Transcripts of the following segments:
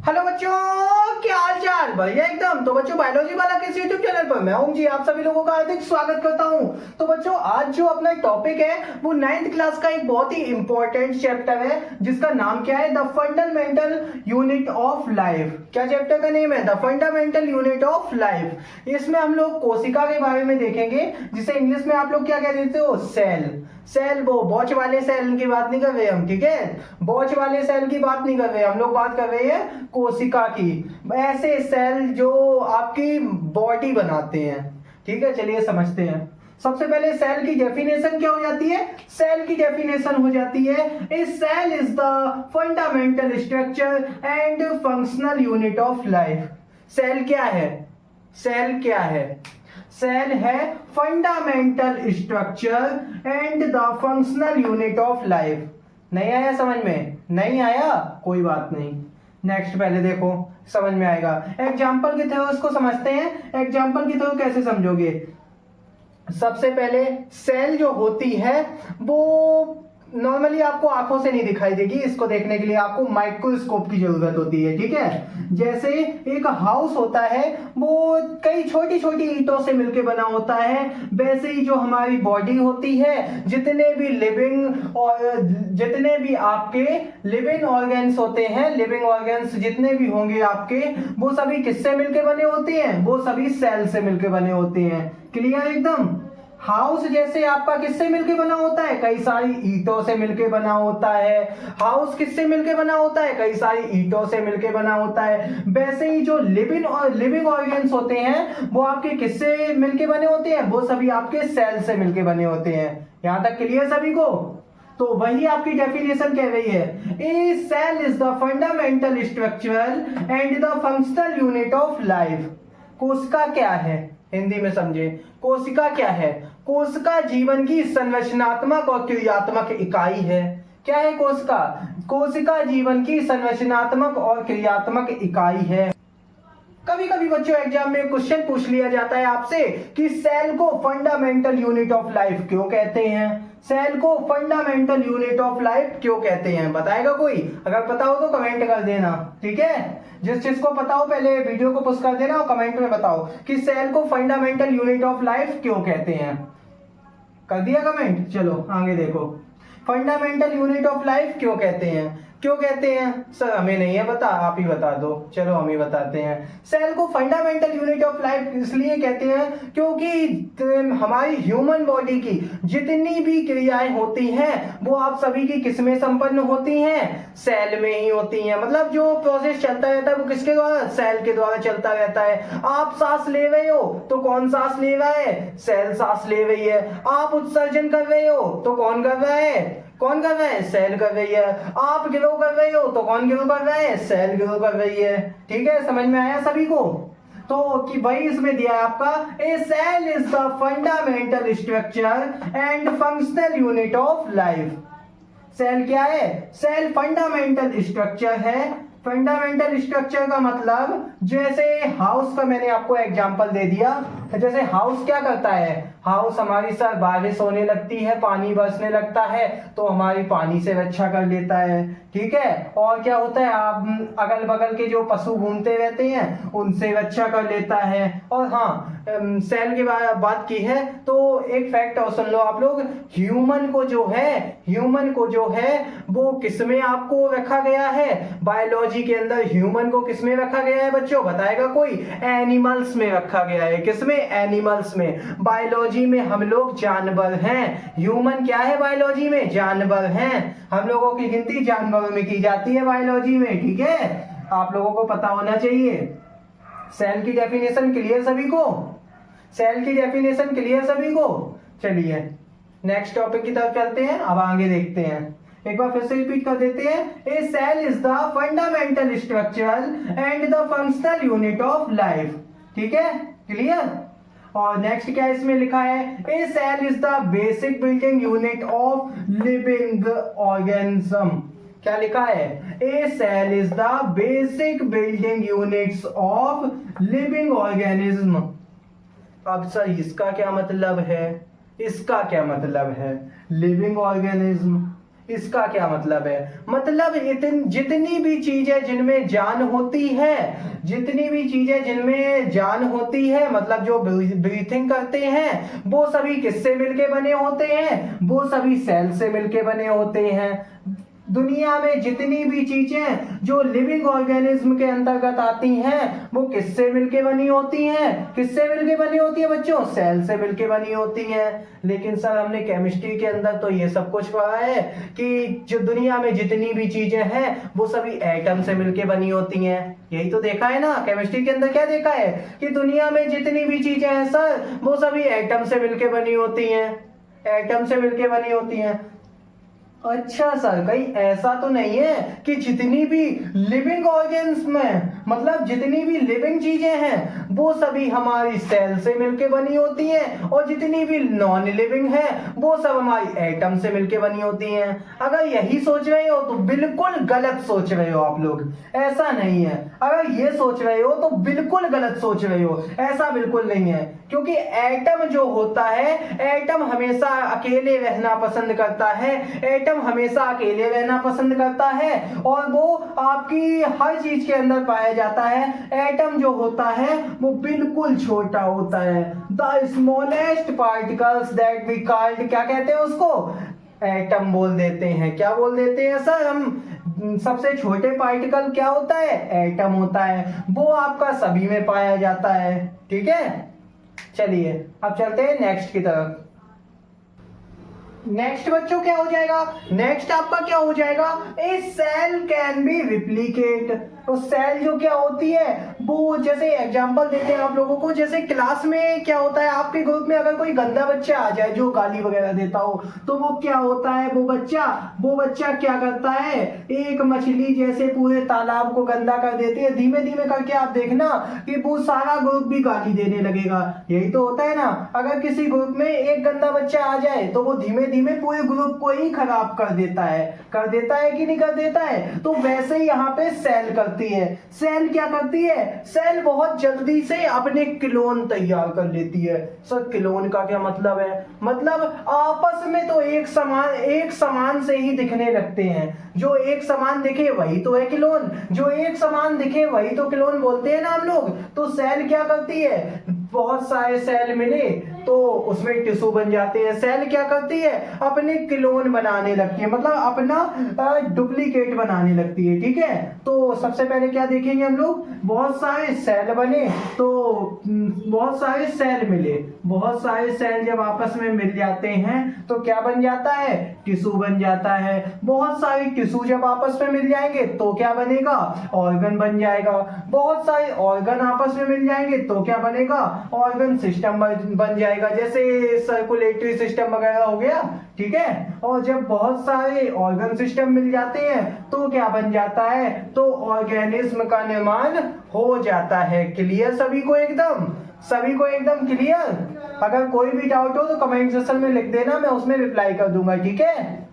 Hello बच्चों, क्या हाल चाल? बढ़िया एकदम। तो बच्चों, बायोलॉजी वाला किस यूट्यूब चैनल पर मैं हूं जी, आप सभी लोगों का हार्दिक स्वागत करता हूं। तो बच्चों, आज जो अपना टॉपिक है वो 9th क्लास का एक बहुत ही इंपॉर्टेंट चैप्टर है जिसका नाम क्या है? The fundamental unit of life. क्या चैप्टर का नेम है? The fundamental unit of life. इसमें हम लोग कोशिका के बारे में देखेंगे, जिसे इंग्लिश में आप लोग क्या कह देते हो? सेल। सेल, वो वॉच वाले सेल की बात नहीं कर रहे हम, ठीक है? वॉच वाले सेल की बात नहीं कर रहे हम लोग, बात कर रहे हैं कोशिका की। ऐसे सेल जो आपकी बॉडी बनाते हैं, ठीक है? चलिए समझते हैं। सबसे पहले सेल की डेफिनेशन क्या हो जाती है? सेल की डेफिनेशन हो जाती है, a cell is the fundamental structure and functional unit of life. Cell क्या है? सेल क्या है? सेल है fundamental structure and the functional unit of life. नहीं आया समझ में? नहीं आया, कोई बात नहीं। नेक्स्ट पहले देखो, समझ में आएगा। एग्जाम्पल के थ्रू उसको समझते हैं। एग्जाम्पल के थ्रू कैसे समझोगे? सबसे पहले सेल जो होती है वो नॉर्मली आपको आंखों से नहीं दिखाई देगी। इसको देखने के लिए आपको माइक्रोस्कोप की जरूरत होती है, ठीक है? जैसे एक हाउस होता है वो कई छोटी छोटी ईंटों से मिलकर बना होता है, वैसे ही जो हमारी बॉडी होती है, जितने भी लिविंग और जितने भी आपके लिविंग ऑर्गन्स होते हैं, लिविंग ऑर्गन्स जितने भी होंगे आपके, वो सभी किससे मिलकर बने होते हैं? वो सभी सेल से मिलकर बने होते हैं। क्लियर एकदम? हाउस जैसे आपका किससे मिलके बना होता है? कई सारी ईंटों से मिलके बना होता है। हाउस किससे मिलके बना होता है? कई सारी ईंटों से मिलके बना होता है। वैसे ही जो लिविंग ऑर्गन्स होते हैं वो आपके किससे मिलके बने होते हैं? वो सभी आपके सेल से मिलके बने होते हैं। यहां तक क्लियर सभी को? तो वही आपकी डेफिनेशन कह रही है, a cell is the fundamental structural and the functional unit of life. कोशिका क्या है? हिंदी में समझे। कोशिका क्या है? कोशिका जीवन की संरचनात्मक और क्रियात्मक इकाई है। क्या है कोशिका? कोशिका जीवन की संरचनात्मक और क्रियात्मक इकाई है। कभी कभी बच्चों एग्जाम में क्वेश्चन पूछ लिया जाता है आपसे कि सेल को फंडामेंटल यूनिट ऑफ लाइफ क्यों कहते हैं? सेल को फंडामेंटल यूनिट ऑफ लाइफ क्यों कहते हैं? बताएगा कोई? अगर पता हो तो कमेंट कर देना, ठीक है? जिस चीज को पता हो पहले वीडियो को पुश कर देना और कमेंट में बताओ कि सेल को फंडामेंटल यूनिट ऑफ लाइफ क्यों कहते हैं। कर दिया कमेंट? चलो आगे देखो। फंडामेंटल यूनिट ऑफ लाइफ क्यों कहते हैं? क्यों कहते हैं? सर हमें नहीं है पता, आप ही बता दो। चलो हम ही बताते हैं। सेल को फंडामेंटल यूनिट ऑफ लाइफ इसलिए कहते हैं क्योंकि हमारी ह्यूमन बॉडी की जितनी भी क्रियाएं होती हैं वो आप सभी की किसमें संपन्न होती हैं? सेल में ही होती हैं। मतलब जो प्रोसेस चलता रहता है वो किसके द्वारा? सेल के द्वारा चलता रहता है। आप सांस ले रहे हो तो कौन सांस ले रहा है? सेल सांस ले रही है। आप उत्सर्जन कर रहे हो तो कौन कर रहा है? कौन कर रहा है? सेल कर रही है। आप ग्रो कर रहे हो तो कौन ग्रो कर रहा है? सेल ग्रो कर रही है। ठीक है, समझ में आया सभी को? तो कि वही इसमें दिया है आपका, a cell is the fundamental structure and functional unit of life. Cell क्या है? सेल फंडामेंटल स्ट्रक्चर है। फंडामेंटल स्ट्रक्चर का मतलब, जैसे हाउस का मैंने आपको एग्जांपल दे दिया। जैसे हाउस क्या करता है? हाउस हमारी सर बारिश होने लगती है, पानी बरसने लगता है तो हमारी पानी से रक्षा कर लेता है, ठीक है? और क्या होता है, आप अगल बगल के जो पशु घूमते रहते हैं उनसे रक्षा कर लेता है। और हाँ, सेल की बात की है तो एक फैक्ट और सुन लो आप लोग। ह्यूमन को जो है वो किसमें आपको रखा गया है? बायोलॉजी के अंदर ह्यूमन को किसमें रखा गया है बच्चों? बताएगा कोई? एनिमल्स में रखा गया है। किसमें? एनिमल्स में। बायोलॉजी में हम लोग जानवर हैं। ह्यूमन क्या है बायोलॉजी में? जानवर हैं। हम लोगों की गिनती जानवरों में की जाती है बायोलॉजी में, ठीक है? आप लोगों को पता होना चाहिए। सेल की डेफिनेशन क्लियर सभी को? सेल की डेफिनेशन क्लियर सभी को? चलिए नेक्स्ट टॉपिक की तरफ चलते हैं। अब आगे देखते हैं। एक बार फिर से रिपीट कर देते हैं, a cell is the fundamental structural and the functional unit of life. ठीक है, क्लियर? और नेक्स्ट क्या इसमें लिखा है? A cell is the basic building unit of living organism. क्या लिखा है? A cell is the basic building units of living organism. अब सर इसका क्या मतलब है? इसका क्या मतलब है? लिविंग ऑर्गेनिज्म इसका क्या मतलब है? मतलब जितनी भी चीजें जिनमें जान होती है, जितनी भी चीजें जिनमें जान होती है, मतलब जो ब्रीथिंग करते हैं, वो सभी किससे मिलके बने होते हैं? वो सभी सेल से मिलके बने होते हैं। दुनिया में जितनी भी चीजें जो लिविंग ऑर्गेनिज्म के अंतर्गत आती हैं, वो किससे मिलके बनी होती हैं? किससे मिलके बनी होती है बच्चों? सेल से मिलके बनी होती हैं। लेकिन सर हमने केमिस्ट्री के अंदर तो ये सब कुछ पढ़ा है कि जो दुनिया में जितनी भी चीजें हैं वो सभी एटम से मिलके बनी होती हैं। यही तो देखा है ना, केमिस्ट्री के अंदर क्या देखा है कि दुनिया में जितनी भी चीजें हैं सर वो सभी एटम से मिलके बनी होती हैं, एटम से मिलके बनी होती हैं। अच्छा सर, कहीं ऐसा तो नहीं है कि जितनी भी लिविंग ऑर्गेन्स में, मतलब जितनी भी लिविंग चीजें हैं वो सभी हमारी सेल से मिलके बनी होती हैं, और जितनी भी नॉन लिविंग है वो सब हमारी एटम से मिलके बनी होती हैं? अगर यही सोच रहे हो तो बिल्कुल गलत सोच रहे हो आप लोग। ऐसा नहीं है, अगर ये सोच रहे हो तो बिल्कुल गलत सोच रहे हो, ऐसा बिल्कुल नहीं है। क्योंकि एटम जो होता है, एटम हमेशा अकेले रहना पसंद करता है, एटम हमेशा अकेले रहना पसंद करता है, और वो आपकी हर चीज के अंदर पाया जाता है। एटम जो होता है वो बिल्कुल छोटा होता है। The smallest particles that we called, क्या कहते हैं उसको? एटम बोल देते हैं। क्या बोल देते हैं सर हम? सबसे छोटे पार्टिकल क्या होता है? एटम होता है। वो आपका सभी में पाया जाता है। ठीक है, चलिए अब चलते हैं नेक्स्ट की तरफ। नेक्स्ट बच्चों क्या हो जाएगा? नेक्स्ट आपका क्या हो जाएगा? ए सेल कैन बी रिप्लीकेट। तो सेल जो क्या होती है वो, जैसे एग्जांपल देते हैं आप लोगों को, जैसे क्लास में क्या होता है, आपके ग्रुप में अगर कोई गंदा बच्चा आ जाए जो गाली वगैरह देता हो, तो वो क्या होता है, वो बच्चा क्या करता है, एक मछली जैसे पूरे तालाब को गंदा कर देती है। धीमे धीमे करके आप देखना कि वो सारा ग्रुप भी गाली देने लगेगा। यही तो होता है ना, अगर किसी ग्रुप में एक गंदा बच्चा आ जाए तो वो धीमे धीमे पूरे ग्रुप को ही खराब कर देता है कि नहीं कर देता है? तो वैसे ही यहाँ पे सेल करती है। सेल क्या करती है? सेल बहुत जल्दी से अपने क्लोन तैयार कर लेती है। सर क्लोन का क्या मतलब है? मतलब आपस में तो एक समान से ही दिखने लगते हैं। जो एक समान दिखे वही तो है क्लोन, जो एक समान दिखे वही तो क्लोन बोलते हैं ना हम लोग। तो सेल क्या करती है? बहुत सारे सेल मिले तो उसमें टिश्यू बन जाते हैं। सेल क्या करती है? अपने क्लोन बनाने लगती है, मतलब अपना डुप्लीकेट बनाने लगती है। ठीक है, तो सबसे पहले क्या देखेंगे हम लोग? बहुत सारे सेल बने, तो बहुत सारे सेल मिले, बहुत सारे सेल जब आपस में मिल जाते हैं तो क्या बन जाता है? टिश्यू बन जाता है। बहुत सारे टिश्यू जब आपस में मिल जाएंगे तो क्या बनेगा? ऑर्गन बन जाएगा। बहुत सारे ऑर्गन आपस में मिल जाएंगे तो क्या बनेगा? ऑर्गन सिस्टम बन जाएगा, जैसे सर्कुलेटरी सिस्टम वगैरह हो गया। ठीक है, और जब बहुत सारे ऑर्गन सिस्टम मिल जाते हैं तो क्या बन जाता है? तो ऑर्गेनिज्म का निर्माण हो जाता है। क्लियर सभी को एकदम क्लियर? अगर कोई भी डाउट हो तो कमेंट सेक्शन में लिख देना, मैं उसमें रिप्लाई कर दूंगा। ठीक है,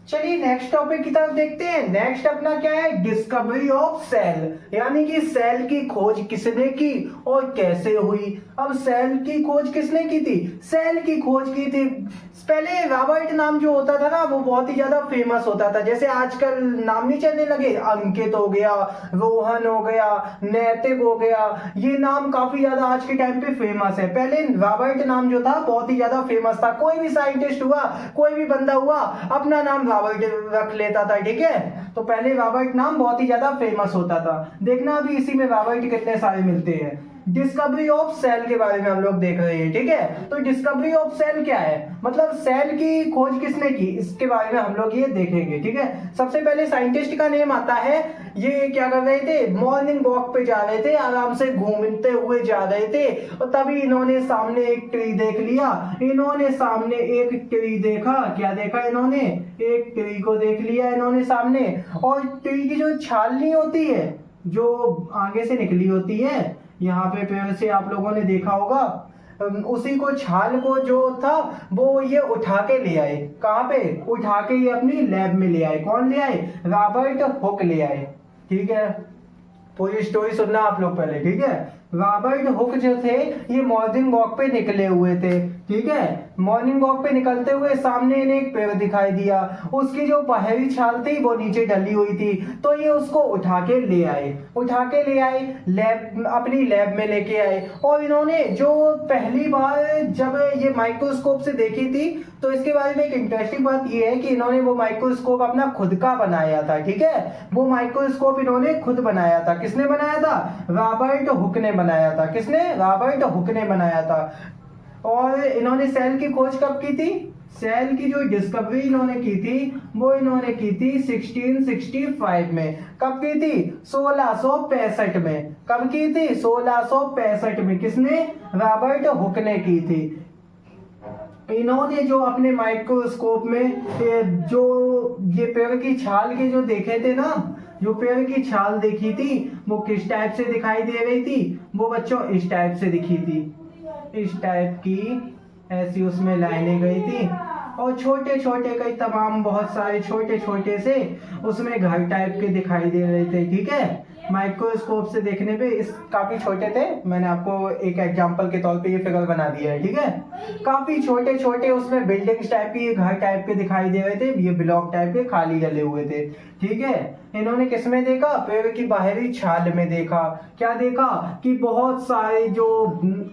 चलिए नेक्स्ट टॉपिक की तरफ देखते हैं। नेक्स्ट अपना क्या है? डिस्कवरी ऑफ सेल, यानी कि सेल की खोज किसने की और कैसे हुई। अब सेल की खोज किसने की थी? सेल की खोज की थी पहले रॉबर्ट नाम जो होता था ना, वो बहुत ही ज्यादा फेमस होता था। जैसे आजकल नाम नहीं चलने लगे, अंकित हो गया, रोहन हो गया, नैतिक हो गया, ये नाम काफी ज्यादा आज के टाइम पे फेमस है। पहले रॉबर्ट नाम जो था बहुत ही ज्यादा फेमस था। कोई भी साइंटिस्ट हुआ, कोई भी बंदा हुआ, अपना नाम रॉबर्ट रख लेता था। ठीक है, तो पहले रॉबर्ट नाम बहुत ही ज्यादा फेमस होता था। देखना अभी इसी में रॉबर्ट कितने सारे मिलते हैं। डिस्कवरी ऑफ सेल के बारे में हम लोग देख रहे हैं। ठीक है, तो डिस्कवरी ऑफ सेल क्या है, मतलब सेल की खोज किसने की, इसके बारे में हम लोग ये देखेंगे। ठीक है, सबसे पहले साइंटिस्ट का नेम आता है। ये क्या कर रहे थे? मॉर्निंग वॉक पे जा रहे थे, आराम से घूमते हुए जा रहे थे, और तभी इन्होंने सामने एक ट्री देख लिया। इन्होंने सामने एक ट्री देखा। क्या देखा इन्होंने? एक ट्री को देख लिया इन्होंने सामने। और ट्री की जो छालनी होती है, जो आगे से निकली होती है, यहाँ पे पेड़ से आप लोगों ने देखा होगा, उसी को छाल को जो था वो ये उठा के ले आए। कहाँ पे? उठा के ये अपनी लैब में ले आए। कौन ले आए? रॉबर्ट हुक ले आए। ठीक है, पूरी स्टोरी सुनना आप लोग पहले। ठीक है, रॉबर्ट हुक जो थे ये मॉर्निंग वॉक पे निकले हुए थे। ठीक है। मॉर्निंग वॉक पे निकलते हुए सामने इन्हें एक पेड़ दिखाई दिया, उसकी जो बाहरी छाल थी वो नीचे डली हुई थी, तो ये उसको उठा के ले आए, लैब, अपनी लैब में लेके आए। और इन्होंने जो पहली बार जब ये माइक्रोस्कोप से देखी थी, तो इसके बारे में एक इंटरेस्टिंग बात ये है कि इन्होंने वो माइक्रोस्कोप अपना खुद का बनाया था। ठीक है, वो माइक्रोस्कोप इन्होंने खुद बनाया था। किसने बनाया था? रॉबर्ट हुक ने बनाया था। किसने? रॉबर्ट हुक ने बनाया था। और इन्होंने सेल की खोज कब की थी? सेल की जो डिस्कवरी इन्होंने की थी वो इन्होंने की थी 1665 में। कब की थी? 1665 में। कब की थी? 1665 में। किसने? रॉबर्ट हुक ने की थी। इन्होंने जो अपने माइक्रोस्कोप में जो ये पेड़ की छाल के जो देखे थे ना, जो पेड़ की छाल देखी थी वो किस टाइप से दिखाई दे रही थी? वो बच्चों इस टाइप से दिखी थी, इस टाइप की ऐसी उसमें लाइनें गई थी, और छोटे छोटे कई तमाम बहुत सारे छोटे छोटे से उसमें घर टाइप के दिखाई दे रहे थे। ठीक है, माइक्रोस्कोप से देखने पे इस काफी छोटे थे। मैंने आपको एक एग्जांपल के तौर पे ये फिगर बना दिया है। ठीक है, काफी छोटे छोटे उसमें बिल्डिंग्स टाइप की, घर टाइप के दिखाई दे रहे थे, ये ब्लॉक टाइप के खाली डले हुए थे। ठीक है, इन्होंने किसमें देखा? पेड़ की बाहरी छाल में देखा। क्या देखा? कि बहुत सारे जो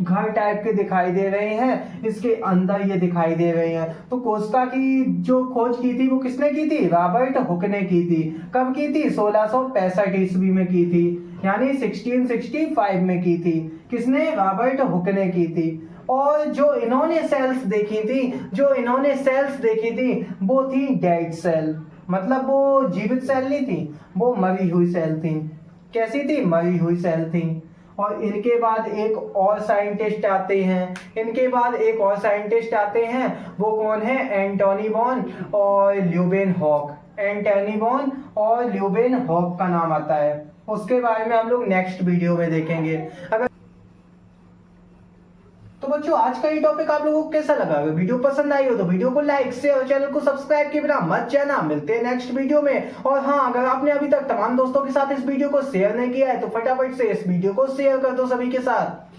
घर टाइप के दिखाई दे रहे हैं, इसके अंदर ये दिखाई दे रहे हैं। तो कोस्टा की जो खोज की थी वो किसने की थी? रॉबर्ट हुक ने की थी। कब की थी? 1665 ईस्वी में की थी, यानी 1665 में की थी। किसने? रॉबर्ट हुक ने की थी। और जो इन्होंने सेल्स देखी थी वो थी डेड सेल, मतलब वो जीवित सेल नहीं थी, वो मरी हुई सेल थी। कैसी थी? मरी हुई सेल थी। और इनके बाद एक और साइंटिस्ट आते हैं, वो कौन है? एंटोनी बॉन और ल्यूबेन हॉक का नाम आता है। उसके बारे में हम लोग नेक्स्ट वीडियो में देखेंगे। अगर तो बच्चों आज का ये टॉपिक आप लोगों को कैसा लगा? अगर वीडियो पसंद आई हो तो वीडियो को लाइक से और चैनल को सब्सक्राइब किए बिना मत जाना। मिलते हैं नेक्स्ट वीडियो में। और हाँ, अगर आपने अभी तक तमाम दोस्तों के साथ इस वीडियो को शेयर नहीं किया है तो फटाफट से इस वीडियो को शेयर कर दो सभी के साथ।